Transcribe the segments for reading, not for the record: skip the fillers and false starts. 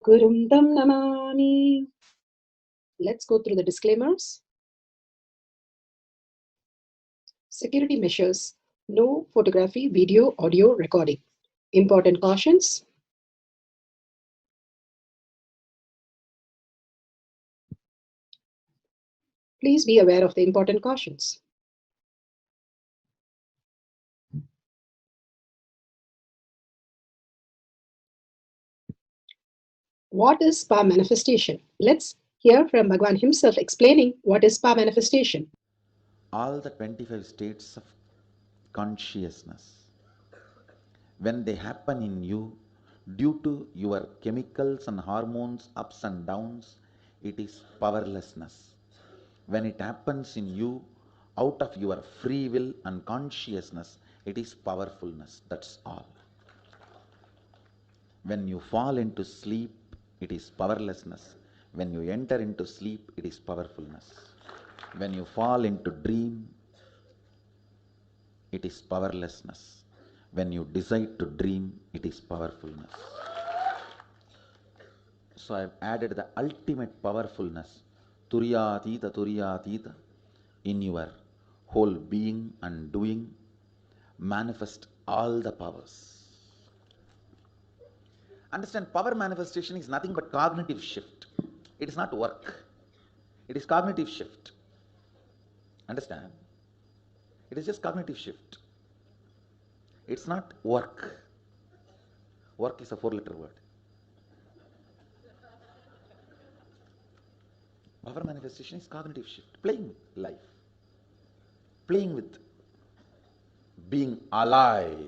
Gurum Tam Namami. Let's go through the disclaimers. Security measures. No photography, video, audio recording. Important cautions. Please be aware of the important cautions. What is power manifestation? Let's hear from Bhagwan himself explaining what is power manifestation. All the 25 states of consciousness, when they happen in you, due to your chemicals and hormones ups and downs, it is powerlessness. When it happens in you, out of your free will and consciousness, it is powerfulness. That's all. When you fall into sleep, it is powerlessness. When you enter into sleep, it is powerfulness. When you fall into dream, it is powerlessness. When you decide to dream, it is powerfulness. So I have added the ultimate powerfulness, Turyatita, in your whole being and doing. Manifest all the powers. Understand, power manifestation is nothing but cognitive shift. It is not work. It is cognitive shift. Understand? It is just cognitive shift. It's not work. Work is a 4-letter word. Power manifestation is cognitive shift. Playing with life. Playing with being alive.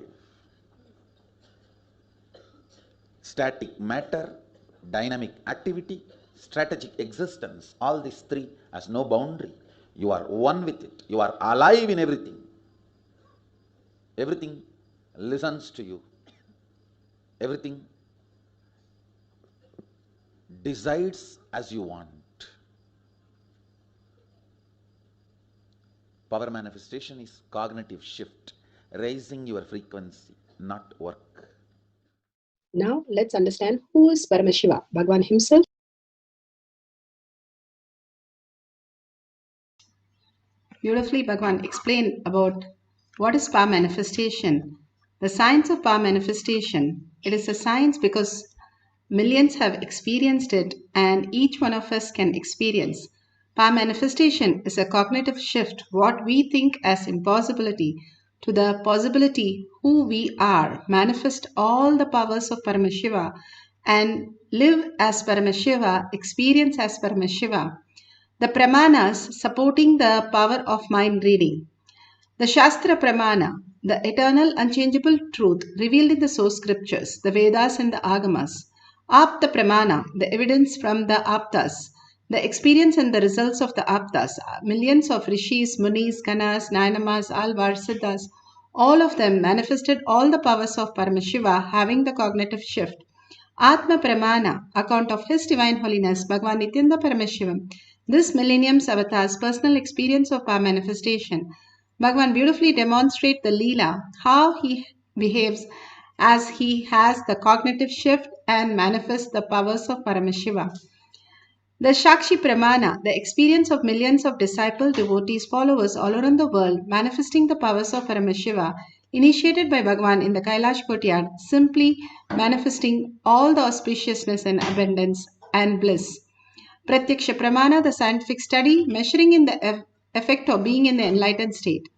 Static matter, dynamic activity, strategic existence. All these three has no boundary. You are one with it. You are alive in everything. Everything listens to you. Everything decides as you want. Power manifestation is cognitive shift, raising your frequency, not work. Now let's understand who is Paramashiva. Bhagwan himself. Beautifully, Bhagwan explained about what is power manifestation. The science of power manifestation. It is a science because millions have experienced it and each one of us can experience. Power manifestation is a cognitive shift, what we think as impossibility to the possibility who we are. Manifest all the powers of Paramashiva and live as Paramashiva, experience as Paramashiva. The Pramanas supporting the power of mind reading. The Shastra Pramana, the eternal unchangeable truth revealed in the source scriptures, the Vedas and the Agamas. Apta Pramana, the evidence from the Aptas, the experience and the results of the Aptas. Millions of rishis, munis, ganas, nainamas, alvars, siddhas, all of them manifested all the powers of Paramashiva having the cognitive shift. Atma Pramana, account of His Divine Holiness, Bhagavan Nithyananda Paramashivam. This millennium's avatar's personal experience of power manifestation. Bhagavan beautifully demonstrates the Leela, how he behaves as he has the cognitive shift and manifests the powers of Paramashiva. The Shakshi Pramana, the experience of millions of disciples, devotees, followers all around the world, manifesting the powers of Paramashiva, initiated by Bhagavan in the Kailasa courtyard, simply manifesting all the auspiciousness and abundance and bliss. Pratyaksha Pramana, the scientific study, measuring in the effect of being in the enlightened state.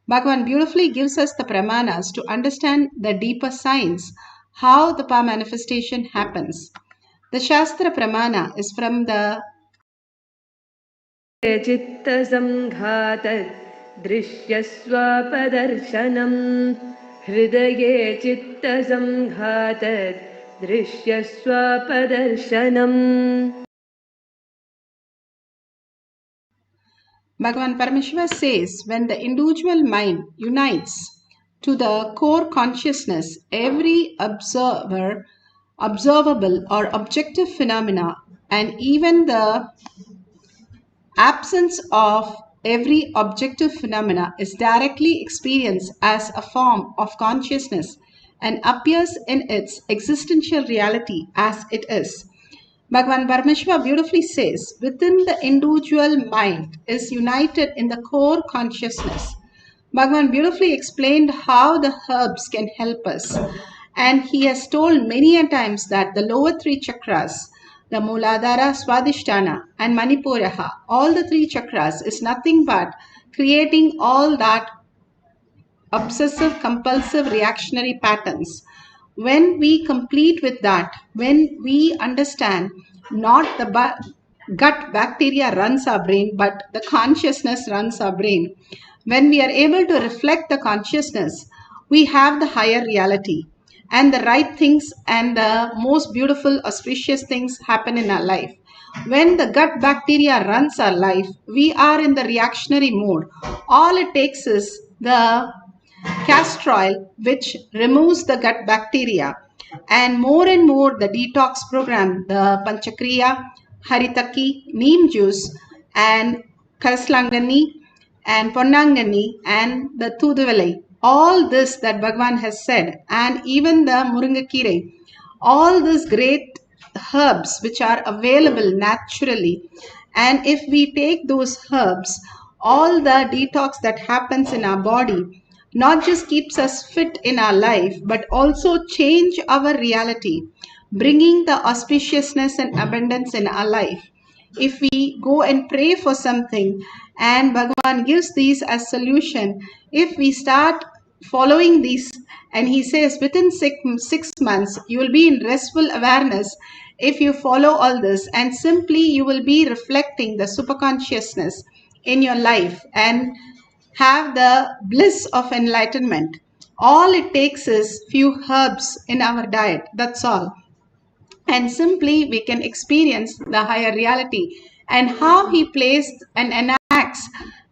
Bhagavan beautifully gives us the pramanas to understand the deeper science, how the power manifestation happens. The Shastra Pramana is from the चित्तसंघातद् दृश्यस्वापदर्शनम् हृदये चित्तसंघातद् दृश्यस्वापदर्शनम्. Bhagavan Paramashiva says, when the individual mind unites to the core consciousness, every observable or objective phenomena, and even the absence of every objective phenomena is directly experienced as a form of consciousness and appears in its existential reality as it is. Bhagavan Paramashiva beautifully says, within the individual mind is united in the core consciousness. Bhagavan beautifully explained how the herbs can help us. And he has told many a times that the lower three chakras, the Muladhara, Swadhisthana and Manipuraha, all the three chakras is nothing but creating all that obsessive compulsive reactionary patterns. When we complete with that, when we understand not the gut bacteria runs our brain, but the consciousness runs our brain, when we are able to reflect the consciousness, we have the higher reality, and the right things and the most beautiful auspicious things happen in our life. When the gut bacteria runs our life, we are in the reactionary mode. All it takes is the castor oil, which removes the gut bacteria, and more the detox program, the Panchakriya, Haritaki, Neem juice, and Karaslangani, and Ponnangani, and the Thuduvalai. All this that Bhagavan has said, and even the Murungakirai, all these great herbs which are available naturally, and if we take those herbs, all the detox that happens in our body not just keeps us fit in our life but also change our reality, bringing the auspiciousness and abundance in our life. If we go and pray for something and Bhagavan gives these as solution, if we start following these, and he says within 6 months you will be in restful awareness. If you follow all this, and simply you will be reflecting the superconsciousness in your life and have the bliss of enlightenment. All it takes is few herbs in our diet, that's all, and simply we can experience the higher reality. And how he placed and enacts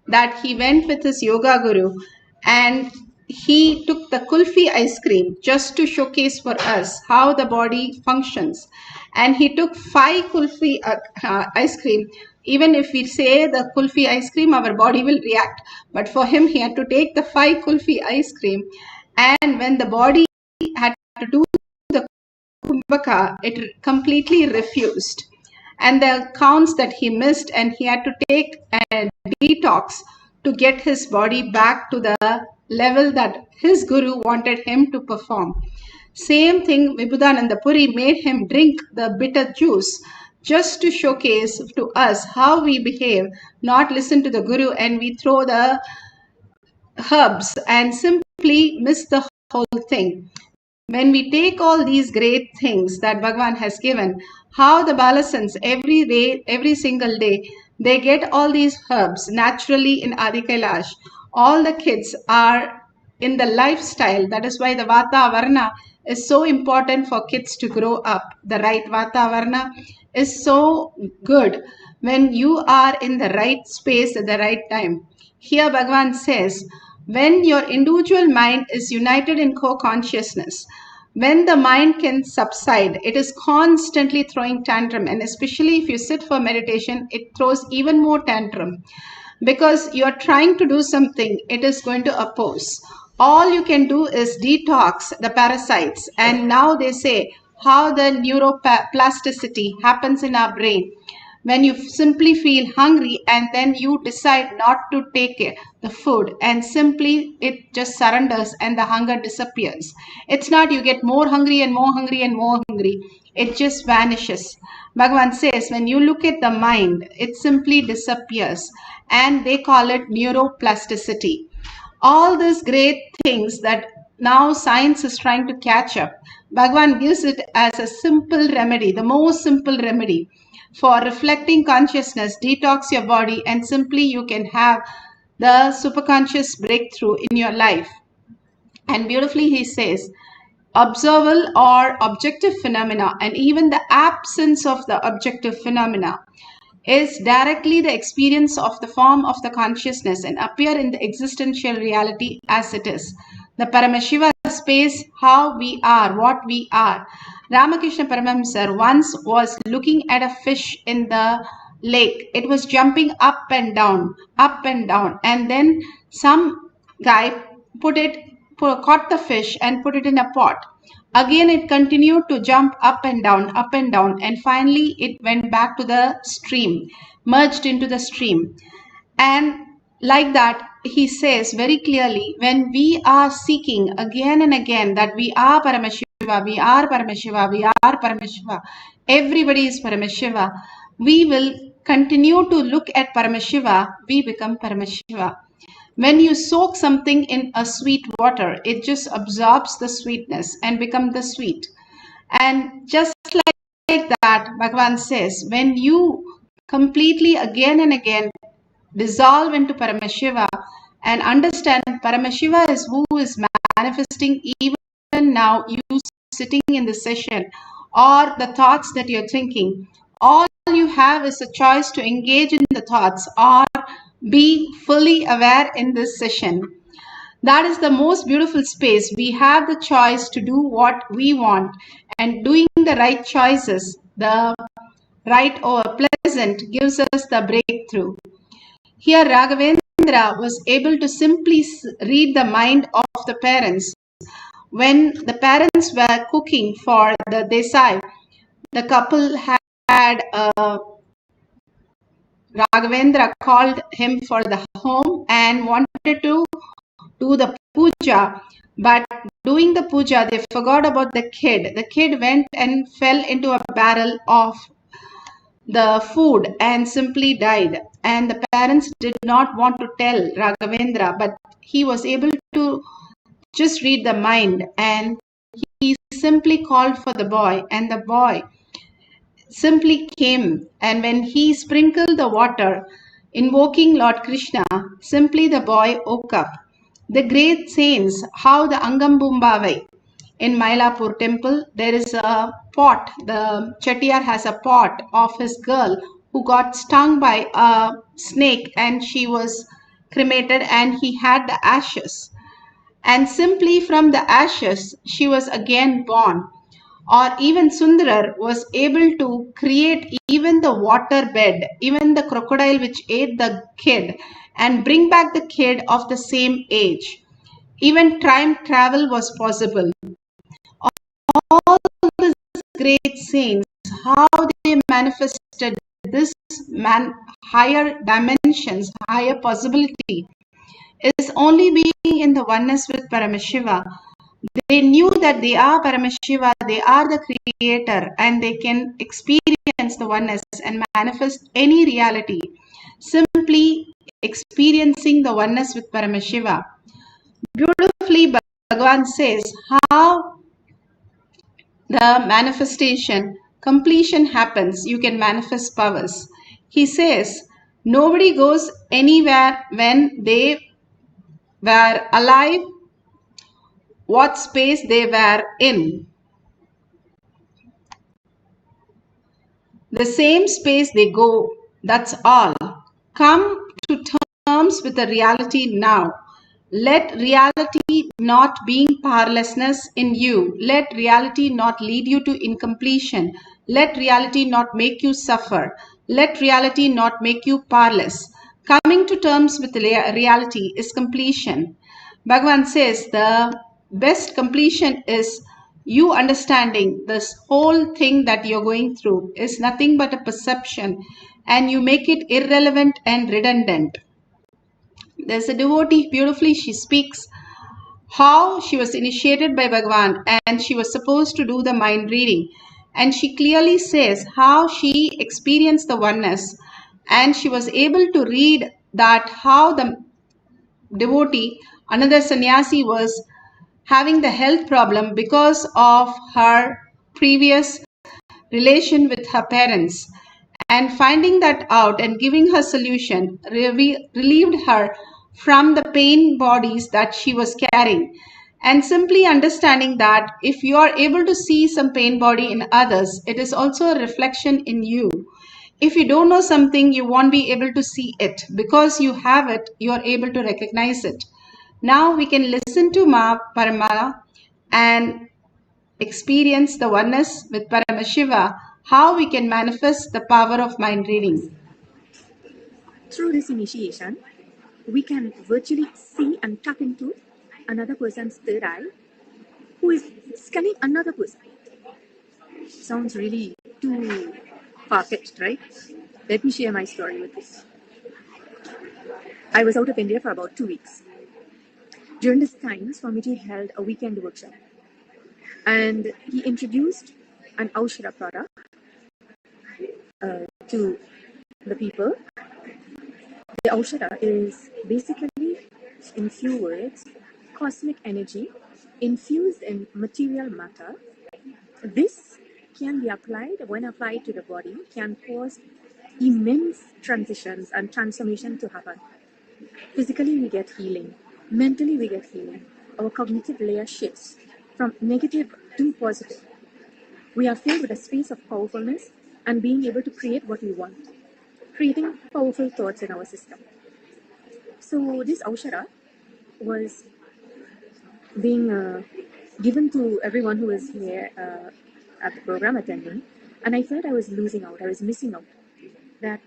that he went with his yoga guru and he took the kulfi ice cream just to showcase for us how the body functions, and he took 5 kulfi ice cream. Even if we say the kulfi ice cream, our body will react, but for him he had to take the 5 kulfi ice cream, and when the body had to do the Kumbhaka, it completely refused. And the counts that he missed, and he had to take a detox to get his body back to the level that his guru wanted him to perform. Same thing, Vibhudananda Puri made him drink the bitter juice just to showcase to us how we behave, not listen to the guru, and we throw the herbs and simply miss the whole thing. When we take all these great things that Bhagavan has given, how the Balasans every day, every single day, they get all these herbs naturally in Adi Kailash. All the kids are in the lifestyle. That is why the Vata Varna is so important for kids to grow up. The right Vata Varna is so good when you are in the right space at the right time. Here Bhagavan says, when your individual mind is united in co-consciousness, when the mind can subside, it is constantly throwing tantrum, and especially if you sit for meditation, it throws even more tantrum because you are trying to do something, it is going to oppose. All you can do is detox the parasites, and now they say how the neuroplasticity happens in our brain when you simply feel hungry and then you decide not to take the food, and simply it just surrenders and the hunger disappears. It's not you get more hungry and more hungry and more hungry, it just vanishes. Bhagavan says when you look at the mind, it simply disappears, and they call it neuroplasticity. All these great things that now science is trying to catch up, Bhagavan gives it as a simple remedy, the most simple remedy for reflecting consciousness. Detox your body, and simply you can have the superconscious breakthrough in your life. And beautifully he says, observable or objective phenomena, and even the absence of the objective phenomena, is directly the experience of the form of the consciousness and appear in the existential reality as it is. The Paramashiva space, how we are, what we are. Ramakrishna Paramahamsa once was looking at a fish in the lake. It was jumping up and down, and then some guy caught the fish and put it in a pot. Again, it continued to jump up and down, and finally it went back to the stream, merged into the stream. And like that, he says very clearly, when we are seeking again and again that we are Paramashiva, we are Paramashiva, we are Paramashiva, everybody is Paramashiva, we will continue to look at Paramashiva, we become Paramashiva. When you soak something in a sweet water, it just absorbs the sweetness and becomes the sweet. And just like that, Bhagavan says, when you completely again and again dissolve into Paramashiva and understand Paramashiva is who is manifesting even now, you sitting in the session, or the thoughts that you're thinking, all you have is a choice to engage in the thoughts or be fully aware in this session. That is the most beautiful space. We have the choice to do what we want, and doing the right choices, the right or pleasant, gives us the breakthrough. Here, Raghavendra was able to simply read the mind of the parents. When the parents were cooking for the desai, the couple had Raghavendra called him for the home and wanted to do the puja, but doing the puja, they forgot about the kid. The kid went and fell into a barrel of the food and simply died. And the parents did not want to tell Raghavendra, but he was able to just read the mind, and he simply called for the boy, and the boy simply came. And when he sprinkled the water, invoking Lord Krishna, simply the boy woke up. The great saints, how the Angambumbavai in Mylapore temple, there is a pot. The Chettiar has a pot of his girl who got stung by a snake and she was cremated, and he had the ashes. And simply from the ashes, she was again born. Or even Sundarar was able to create even the water bed, even the crocodile which ate the kid, and bring back the kid of the same age. Even time travel was possible. All these great saints, how they manifested this higher dimensions, higher possibility, is only being in the oneness with Paramashiva. They knew that they are Paramashiva, they are the creator, and they can experience the oneness and manifest any reality, simply experiencing the oneness with Paramashiva. Beautifully, Bhagavan says how the manifestation, completion happens. You can manifest powers. He says, nobody goes anywhere when they were alive, what space they were in. The same space they go, that's all. Come to terms with the reality now. Let reality not being powerlessness in you. Let reality not lead you to incompletion. Let reality not make you suffer. Let reality not make you powerless. Coming to terms with reality is completion. Bhagavan says the best completion is you understanding this whole thing that you're going through is nothing but a perception, and you make it irrelevant and redundant. There's a devotee, beautifully she speaks how she was initiated by Bhagavan and she was supposed to do the mind reading. And she clearly says how she experienced the oneness, and she was able to read that how the devotee, another sannyasi, was having the health problem because of her previous relation with her parents, and finding that out and giving her solution relieved her from the pain bodies that she was carrying. And simply understanding that if you are able to see some pain body in others, it is also a reflection in you. If you don't know something, you won't be able to see it. Because you have it, you are able to recognize it. Now we can listen to Ma Paramala and experience the oneness with Paramashiva, how we can manifest the power of mind reading. Through this initiation, we can virtually see and tap into another person's third eye who is scanning another person. Sounds really too far-fetched, right? Let me share my story with this. I was out of India for about 2 weeks. During this time, Swamiji held a weekend workshop and he introduced an Aushara product to the people. The Aushara is basically, in few words, cosmic energy infused in material matter. This can be applied, when applied to the body, can cause immense transitions and transformation to happen. Physically, we get healing. Mentally, we get healing. Our cognitive layer shifts from negative to positive. We are filled with a space of powerfulness and being able to create what we want, creating powerful thoughts in our system. So this Aushara was being given to everyone who was here at the program attending, and I felt I was losing out, I was missing out. That,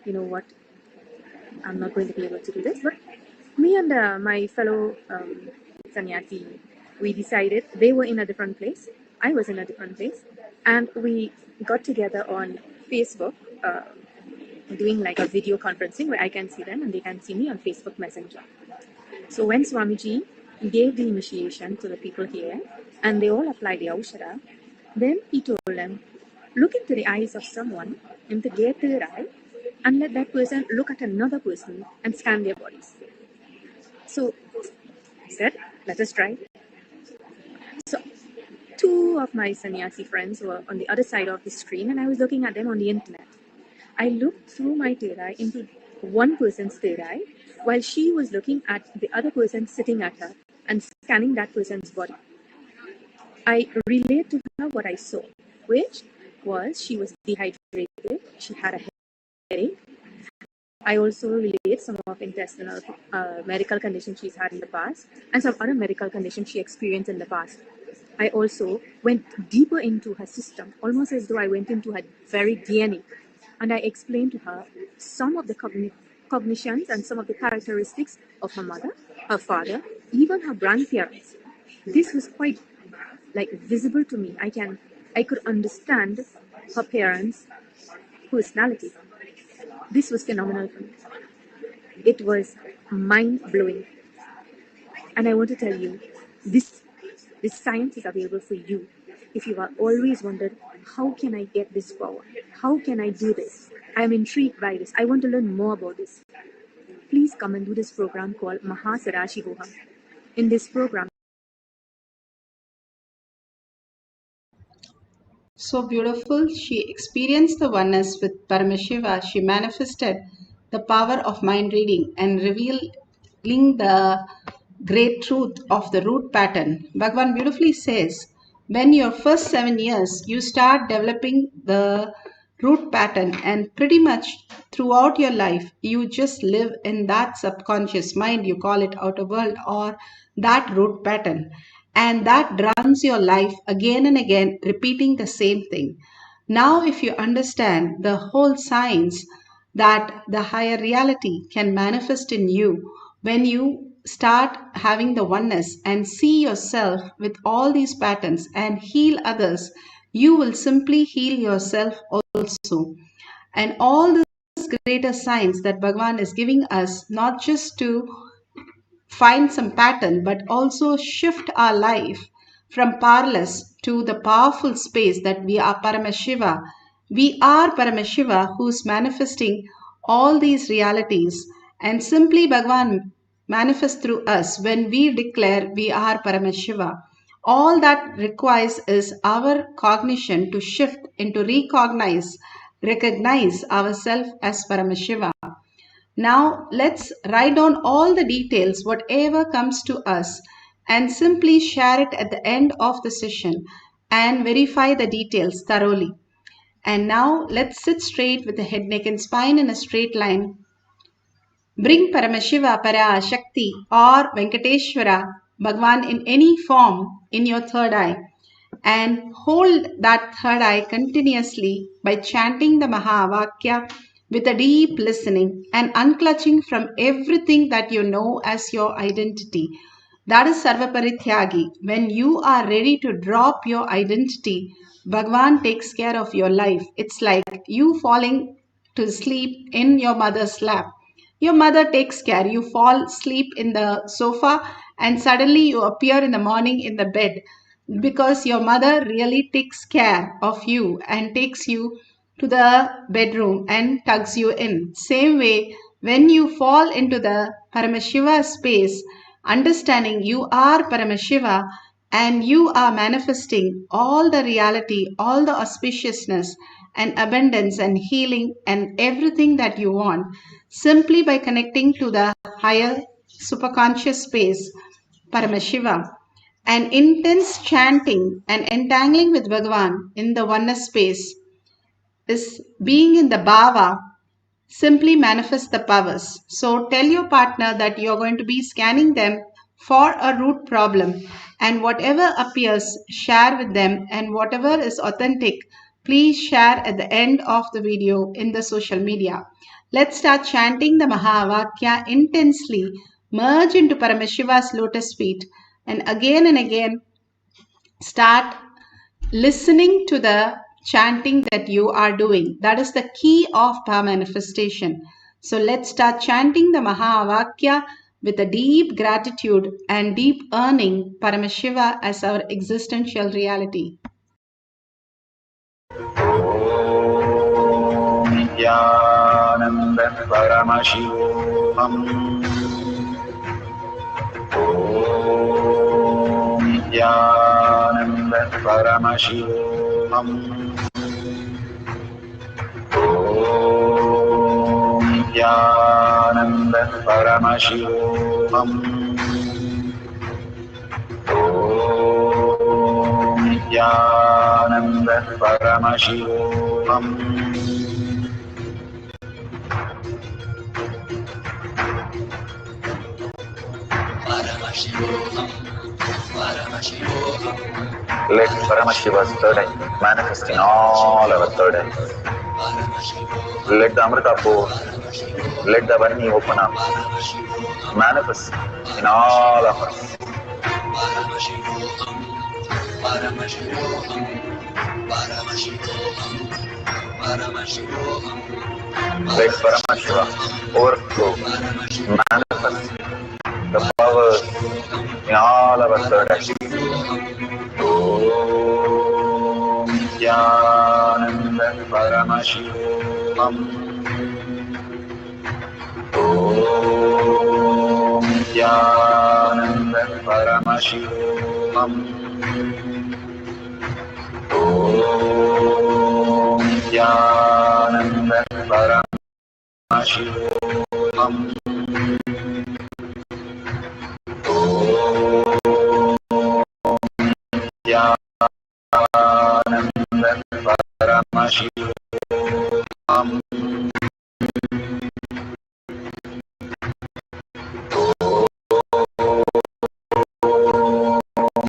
you know what, I'm not going to be able to do this. But me and my fellow sannyasi, we decided, they were in a different place, I was in a different place, and we got together on Facebook, doing like a video conferencing where I can see them and they can see me on Facebook Messenger. So when Swamiji gave the initiation to the people here and they all applied the Aushara, then he told them, look into the eyes of someone, into their third eye, and let that person look at another person and scan their bodies. So I said, let us try. So two of my sannyasi friends were on the other side of the screen and I was looking at them on the internet. I looked through my third eye into one person's third eye while she was looking at the other person sitting at her and scanning that person's body. I relayed to her what I saw, which was she was dehydrated, she had a headache. I also relayed some of intestinal medical conditions she's had in the past and some other medical conditions she experienced in the past. I also went deeper into her system, almost as though I went into her very DNA. And I explained to her some of the cognitions and some of the characteristics of her mother, her father, even her grandparents. This was quite like visible to me. I could understand her parents' personality. This was phenomenal for me. It was mind-blowing. And I want to tell you, this science is available for you. If you are always wondered, how can I get this power? How can I do this? I am intrigued by this. I want to learn more about this. Please come and do this program called Paramashivoham. In this program, So beautiful, she experienced the oneness with Paramashiva. She manifested the power of mind reading and revealing the great truth of the root pattern. Bhagavan beautifully says, when your first 7 years, you start developing the root pattern, and pretty much throughout your life, you just live in that subconscious mind, you call it outer world, or that root pattern. And that runs your life again and again, repeating the same thing. Now, if you understand the whole science that the higher reality can manifest in you, when you start having the oneness and see yourself with all these patterns and heal others, you will simply heal yourself also. And all this greater science that Bhagavan is giving us, not just to find some pattern, but also shift our life from powerless to the powerful space that we are Paramashiva. We are Paramashiva who's manifesting all these realities, and simply Bhagavan manifests through us when we declare we are Paramashiva. All that requires is our cognition to shift into recognize ourselves as Paramashiva. Now let's write down all the details, whatever comes to us, and simply share it at the end of the session and verify the details thoroughly. And now let's sit straight with the head, neck and spine in a straight line. Bring Paramashiva, Parashakti or Venkateshwara, Bhagwan in any form in your third eye, and hold that third eye continuously by chanting the Mahavakya with a deep listening and unclutching from everything that you know as your identity. That is Sarvaparityagi. When you are ready to drop your identity, Bhagwan takes care of your life. It's like you falling to sleep in your mother's lap. Your mother takes care. You fall asleep in the sofa and suddenly you appear in the morning in the bed because your mother really takes care of you and takes you to the bedroom and tugs you in. Same way, when you fall into the Paramashiva space, understanding you are Paramashiva and you are manifesting all the reality, all the auspiciousness and abundance and healing and everything that you want simply by connecting to the higher superconscious space, Paramashiva. And intense chanting and entangling with Bhagavan in the oneness space is being in the bhava simply manifest the powers. So tell your partner that you're going to be scanning them for a root problem and whatever appears, share with them, and whatever is authentic, please share at the end of the video in the social media. Let's start chanting the Mahavakya intensely, merge into Paramashiva's lotus feet, and again start listening to the chanting that you are doing. That is the key of power manifestation. So let's start chanting the Mahavakya with a deep gratitude and deep earning Paramashiva as our existential reality. Nithyananda Paramashivoham. Nithyananda Paramashivoham. Nithyananda Paramashivoham. Nithyananda Paramashivoham. Let Paramashiva's third eye manifest in all our third eyes. Let the Amrita pour, let the Varni open up, manifest in all of us. Let Paramashiva overflow, manifest the powers in all our third eyes. Om Nithyananda Paramashivoham. Om Nithyananda Paramashivoham. Om Nithyananda Paramashivoham. Nithyananda Paramashivoham.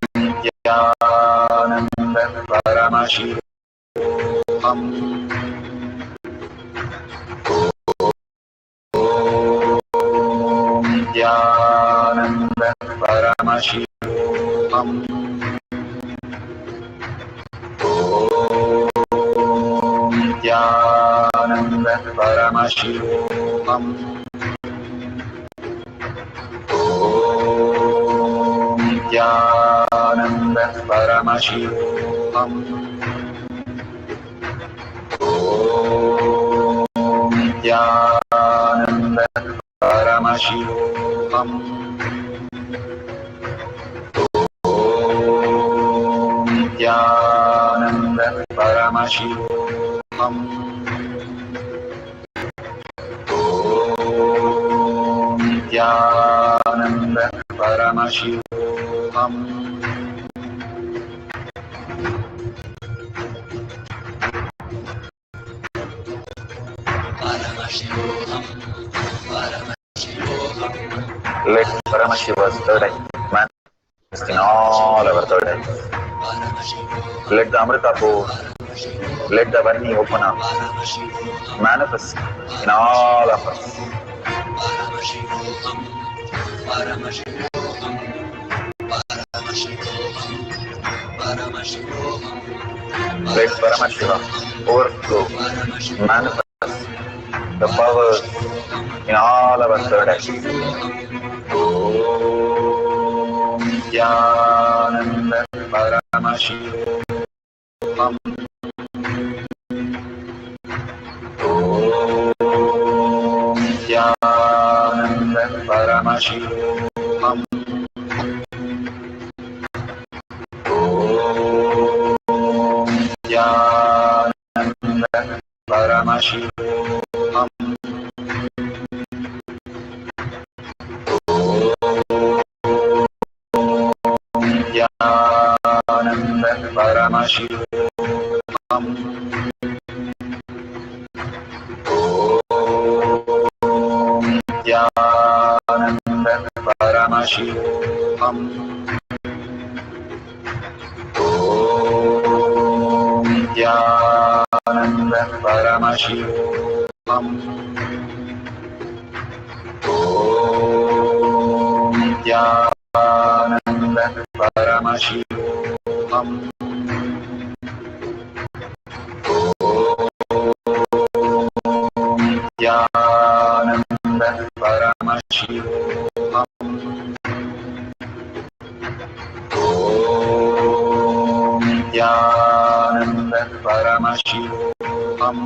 Nithyananda Paramashivoham. Nithyananda Paramashivoham. Nithyananda Paramashivoham. Nithyananda Paramashivoham. Nithyananda Paramashivoham. Nithyananda Paramashivoham. Nithyananda Paramashivoham. Let Paramashiva's third eye manifest in all our third eyes. Let the Amrita pour, let the Varni open up, manifest in all of us. Let Paramashiva overflow, manifest the powers in all our third eye. Om Nityananda Paramashivoham. Om Nityananda Paramashivoham. Om Nityananda Paramashivoham. Nityananda Paramashivoham. Om Nityananda Paramashivoham. Om Nityananda Paramashivoham. Om Nityananda Paramashivoham. Nityananda Paramashivoham. Om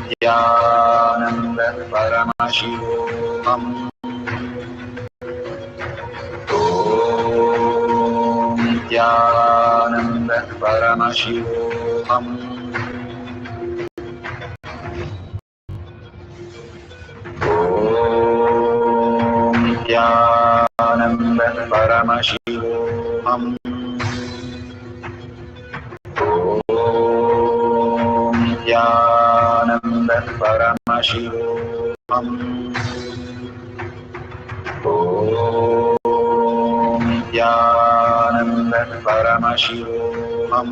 Nityananda Paramashivoham. Om Nityananda Paramashivoham. Om Nityananda Paramashivoham. Om Nityananda Paramashivoham. Om Nityananda Paramashivoham. Om Nityananda Paramashivoham.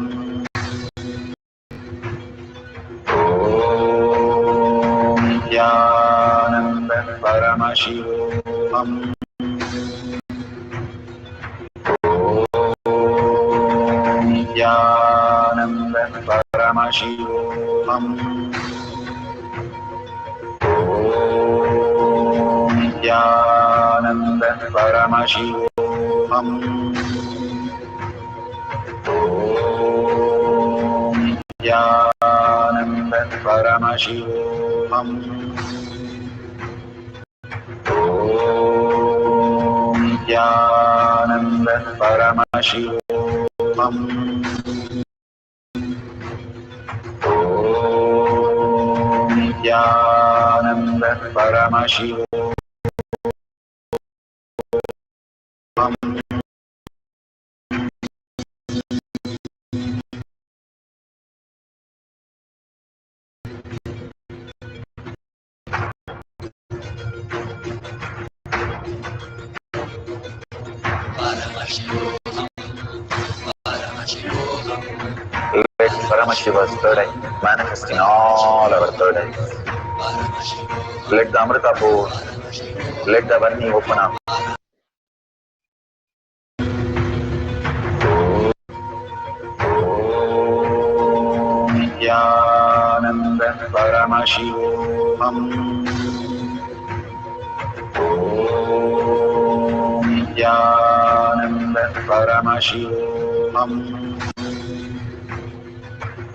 Om Nityananda Paramashivoham. Om Nityananda Paramashivoham. Om Nityananda Paramashivoham. Om Nityananda Paramashivoham. Om Nityananda Paramashivoham. Om Nityananda Paramashivoham. Let Paramashiva's third eye manifest in all our third eyes. Let the Amrita pour, let the Varni open up. Om Nityananda Paramashivoham. Om Nityananda Paramashivoham.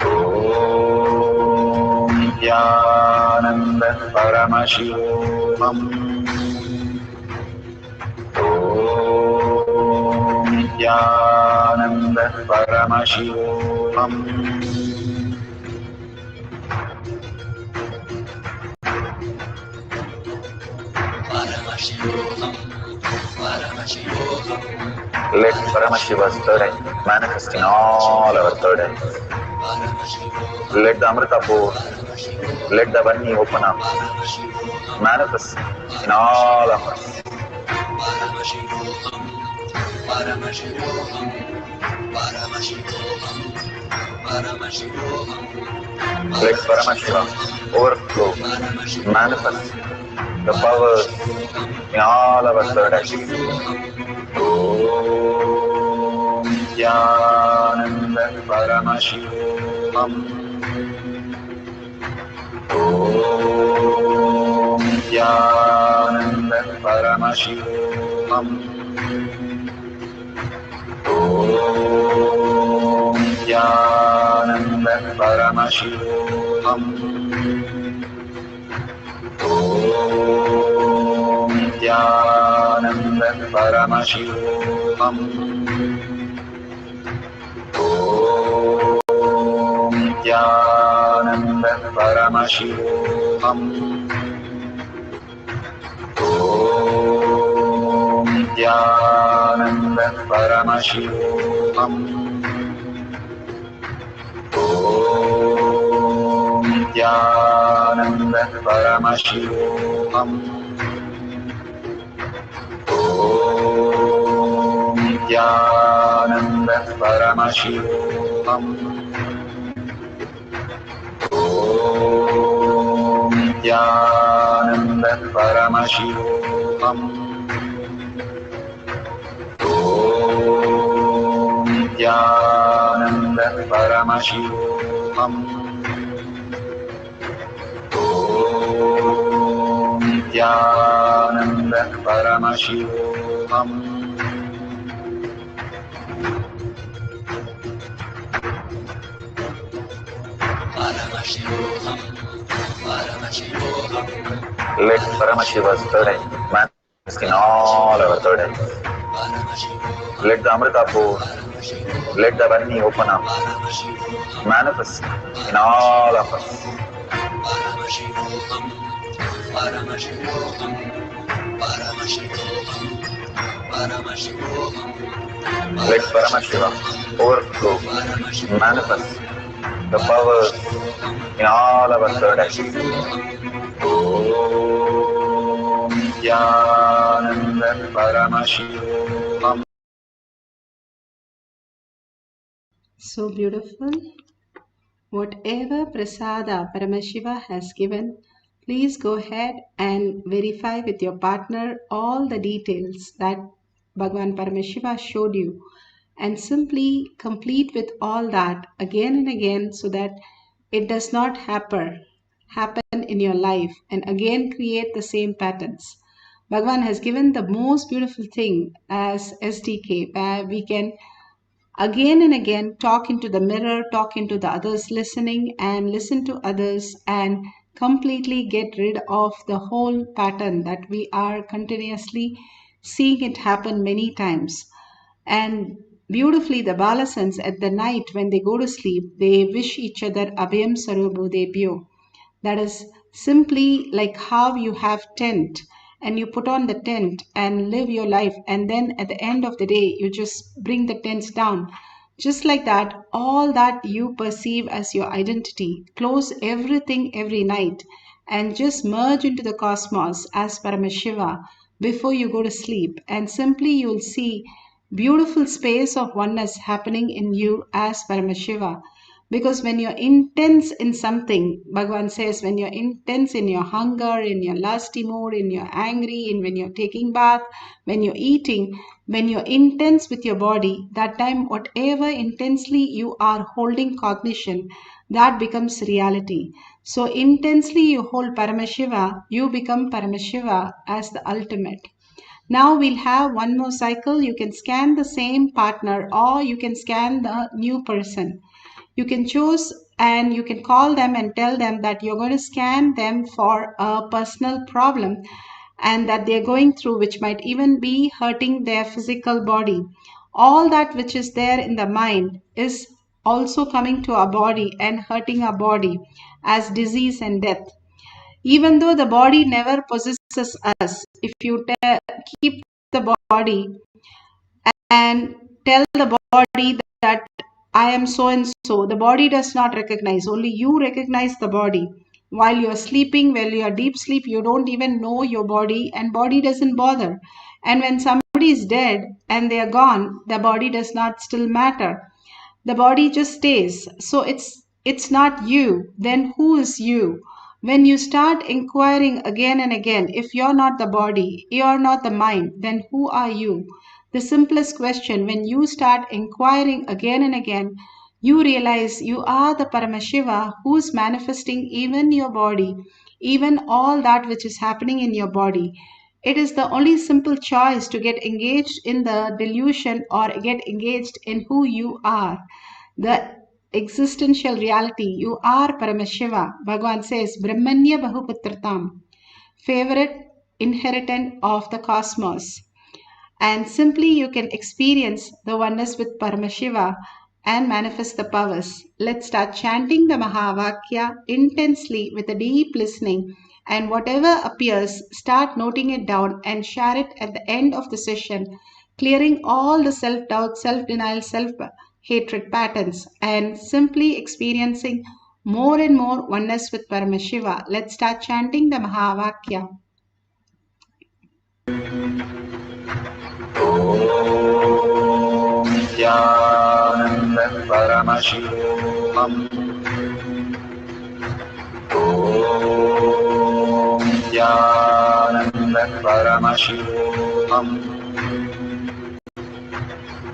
Om Nityananda Paramashivoham. Om Nityananda Paramashivoham. Let Paramashiva's third eye manifest in all our third eyes. Let the Amrita pour, let the Varni open up, manifest in all of us. Let Paramashiva overflow, manifest the powers in all our third eye. Om Nithyananda Paramashivoham. Om Nithyananda Paramashivoham. Om Nithyananda Paramashivoham. Om Nithyananda Paramashivoham. Om Nithyananda Paramashivoham. Om Nithyananda Paramashivoham. Om Nithyananda Paramashivoham. Om Nithyananda Paramashivoham. Om Nithyananda Paramashivoham. Om Nithyananda Paramashivoham. Om Nithyananda Paramashivoham. Let Paramashiva's third eye manifest in all our third eyes. Let the Amrita pour, let the Varni open up, manifest in all of us. Let Paramashiva overflow, manifest the powers in all our third eyes. Om Nithyananda Paramashivoham. So beautiful. Whatever prasada Paramashiva has given, please go ahead and verify with your partner all the details that Bhagavan Paramashiva showed you, and simply complete with all that again and again so that it does not happen in your life and again create the same patterns. Bhagavan has given the most beautiful thing as SDK, where we can again and again talk into the mirror, talk into the others listening, and listen to others, and completely get rid of the whole pattern that we are continuously seeing it happen many times. And beautifully, the balasans at the night when they go to sleep, they wish each other Abhyam Sarvabhudebhyo. That is simply like how you have tent and you put on the tent and live your life, and then at the end of the day you just bring the tents down. Just like that, all that you perceive as your identity, close everything every night and just merge into the cosmos as Paramashiva before you go to sleep, and simply you'll see beautiful space of oneness happening in you as Paramashiva. Because when you're intense in something, Bhagavan says, when you're intense in your hunger, in your lusty mood, in your angry, in when you're taking bath, when you're eating, when you're intense with your body, that time whatever intensely you are holding cognition, that becomes reality. So intensely you hold Paramashiva, you become Paramashiva as the ultimate. Now we'll have one more cycle. You can scan the same partner or you can scan the new person. You can choose and you can call them and tell them that you're going to scan them for a personal problem and that they're going through, which might even be hurting their physical body. All that which is there in the mind is also coming to our body and hurting our body as disease and death. Even though the body never possesses us, if you keep the body and tell the body that I am so and so, the body does not recognize, only you recognize the body. While you're sleeping, while you're deep sleep, you don't even know your body, and body doesn't bother. And when somebody is dead and they are gone, the body does not still matter. The body just stays. So it's not you. Then who is you? When you start inquiring again and again, if you're not the body, you're not the mind, then who are you? The simplest question, when you start inquiring again and again, you realize you are the Paramashiva who's manifesting even your body, even all that which is happening in your body. It is the only simple choice to get engaged in the delusion or get engaged in who you are. The existential reality, you are Paramashiva. Bhagavan says, Brahmanya Bahuputratam, favorite inheritant of the cosmos. And simply you can experience the oneness with Paramashiva and manifest the powers. Let's start chanting the Mahavakya intensely with a deep listening, and whatever appears, start noting it down and share it at the end of the session, clearing all the self-doubt, self-denial, self-hatred patterns, and simply experiencing more and more oneness with Paramashiva. Let's start chanting the Mahavakya. Nithyananda Paramashivoham. Om Nithyananda Paramashivoham.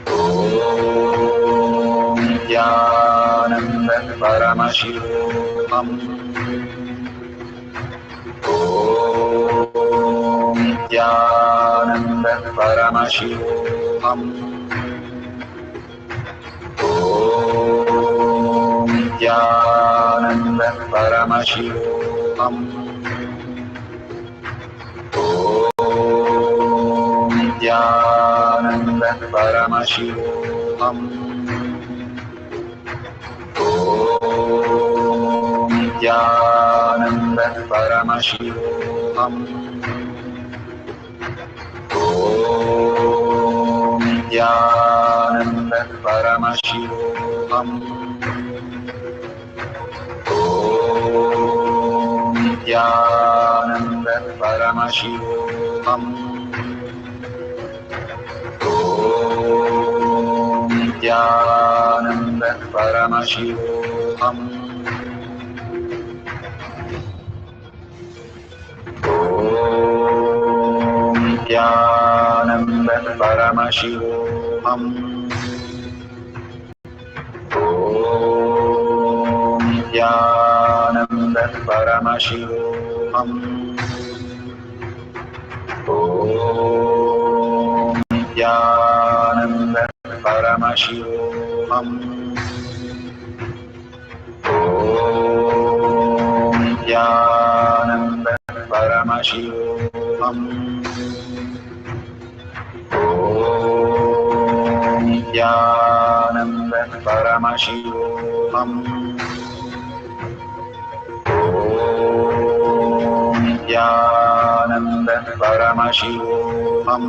Om Nithyananda Paramashivoham. Om Nithyananda Paramashivoham. Om Nithyananda Paramashivoham. Om Nithyananda Paramashivoham. Om Nithyananda Paramashivoham. Om Nithyananda Paramashivoham. Om Nithyananda Paramashivoham. Om Nithyananda Paramashivoham. Om Nithyananda Paramashivoham. Om Nithyananda Paramashivoham. Om Nithyananda Paramashivoham. Om Nithyananda Paramashivoham. Om Nithyananda Paramashivoham. Om Nithyananda Paramashivoham. Om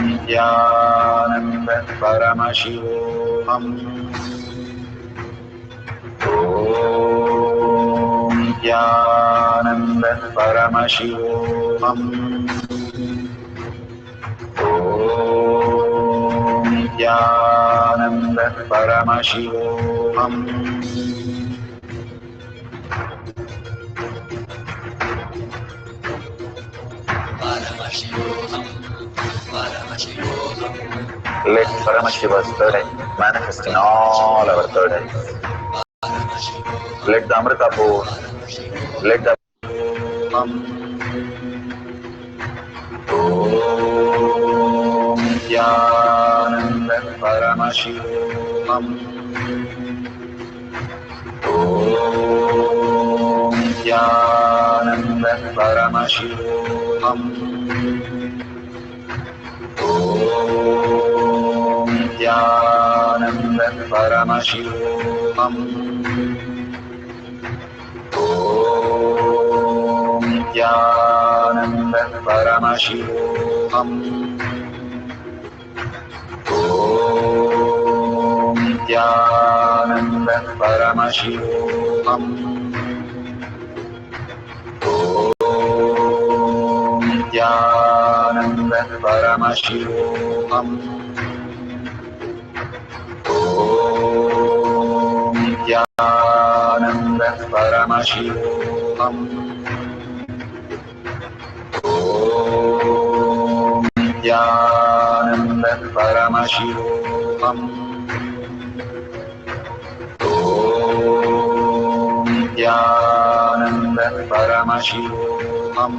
Nithyananda Paramashivoham. Om Nithyananda Paramashivoham. Om Nithyananda Paramashivoham. Let Paramashiva's third eye manifest in all our third eyes. Let the Amrita pour, let the Om Nithyananda Paramashivoham. Om Nithyananda Paramashivoham. Om Nithyananda Paramashivoham. Om Nithyananda Paramashivoham. Om Nithyananda Paramashivoham. Om Nithyananda Paramashivoham. Om Nithyananda Paramashivoham. Om Nithyananda Paramashivoham. Om Nithyananda Paramashivoham.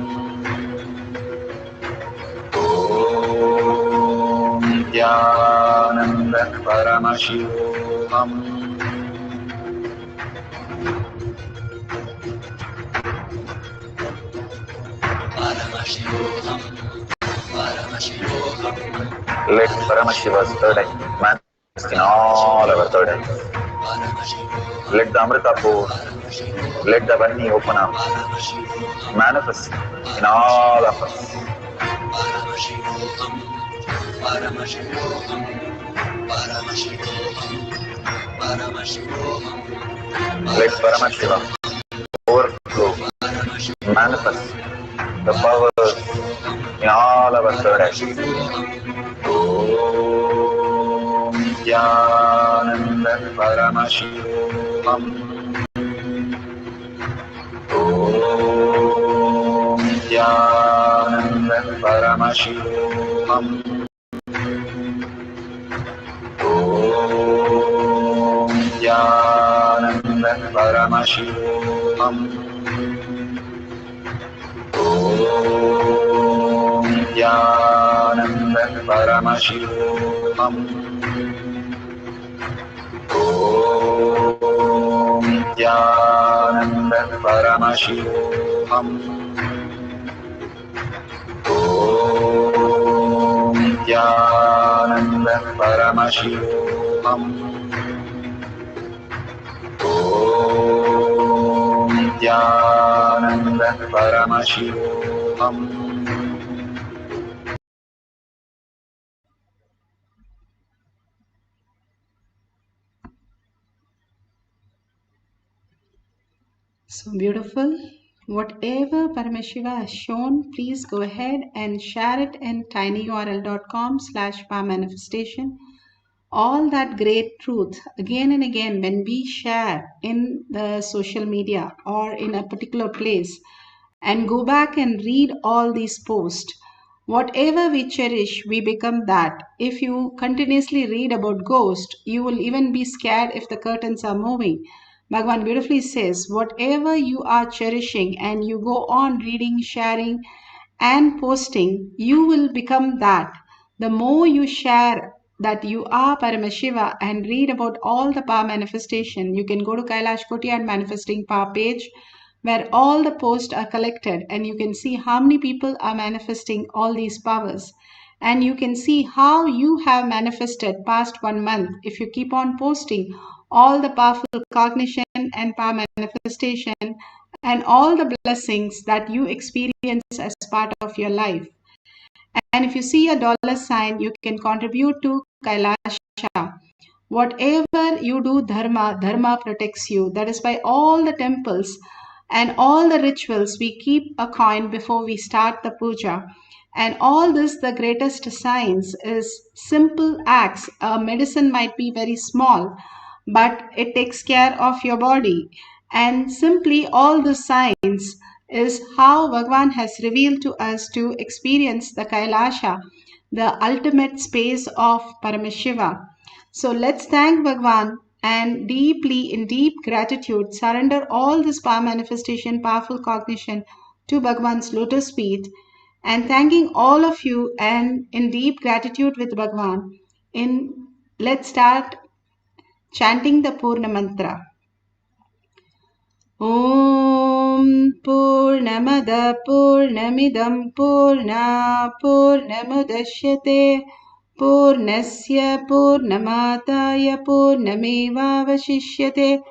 Om Nithyananda Paramashivoham. Let Paramashiva's third eye manifest in all our third eyes. Let the Amrita pour, let the Vani open up, manifest in all of us. Let Paramashiva overflow, manifest the powers in all our third eyes. Om Nithyananda Paramashivoham. Om Nithyananda Paramashivoham. Om Nithyananda Paramashivoham. Om Nithyananda Paramashivoham. Om Nithyananda Paramashivoham. Om Nithyananda Paramashivoham. Om Nithyananda Paramashivoham. So beautiful. Whatever Paramashiva has shown, please go ahead and share it in tinyurl.com/powermanifestation. All that great truth again and again when we share in the social media or in a particular place and go back and read all these posts, whatever we cherish, we become that. If you continuously read about ghosts, you will even be scared if the curtains are moving. Bhagavan beautifully says, whatever you are cherishing and you go on reading, sharing, and posting, you will become that. The more you share that you are Paramashiva and read about all the power manifestation, you can go to Kailash Koti and Manifesting Power page where all the posts are collected and you can see how many people are manifesting all these powers. And you can see how you have manifested past 1 month if you keep on posting all the powerful cognition and power manifestation and all the blessings that you experience as part of your life. And if you see a dollar sign, you can contribute to Kailasa. Whatever you do, Dharma protects you. That is why all the temples and all the rituals, we keep a coin before we start the puja. And all this, the greatest science is simple acts. A medicine might be very small, but it takes care of your body. And simply all the science is how Bhagavan has revealed to us to experience the Kailasa, the ultimate space of Paramashiva. So let's thank Bhagavan and deeply, in deep gratitude, surrender all this power manifestation, powerful cognition to Bhagavan's lotus feet, and thanking all of you and in deep gratitude with Bhagavan. Let's start chanting the Purna Mantra. Om Purnamada Purnamidam Purna Purnamudashyate Purnasya Purnamataya Purnamevavashishyate.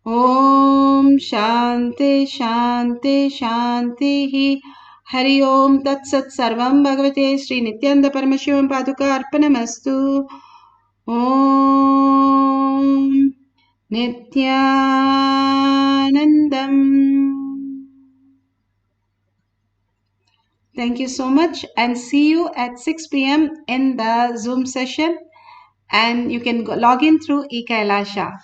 Om Shanti Shanti Shanti. Hari Om Tat Sat Sarvam Bhagavate Sri Nithyananda Paramashivam Paduka Arpanamastu. Om Nithyanandam. Thank you so much and see you at 6 p.m. in the Zoom session, and you can log in through eKailasha.